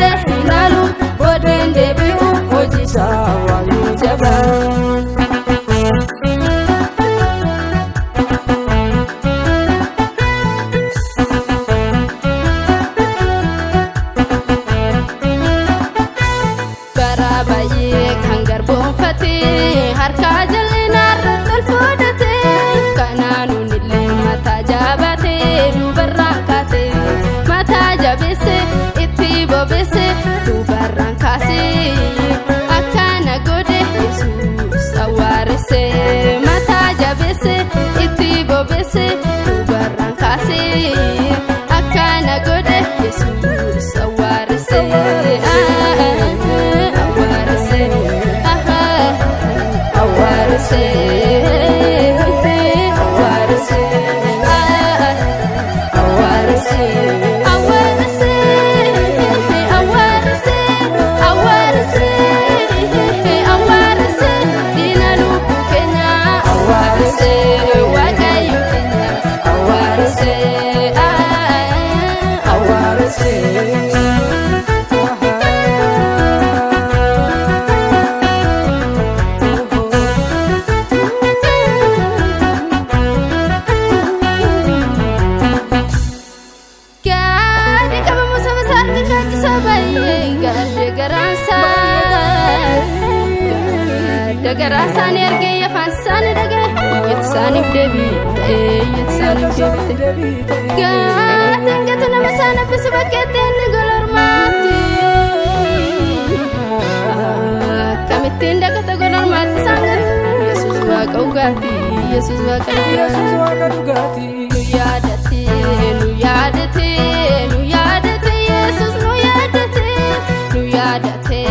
Ate hinalu bodin debi'u hojisa wayu jaba. Barabaye kangar bonfate harka jallinar talfodate kananu nille mata jabate dubarrankate mata jabese itti bobese dubarrankase akana gode Jesus awarese mata jabese itti bobese dubarrankase akana gode Jesus awarese Garasan erge ya fansan daga yetsanif debi yetsanif debi gaten gatuna masana pesbaketen golor mati kamitin daga golor mati sangat Yesus wa kaugati Yesus wa kaugati nu yadate Yesus nu yadate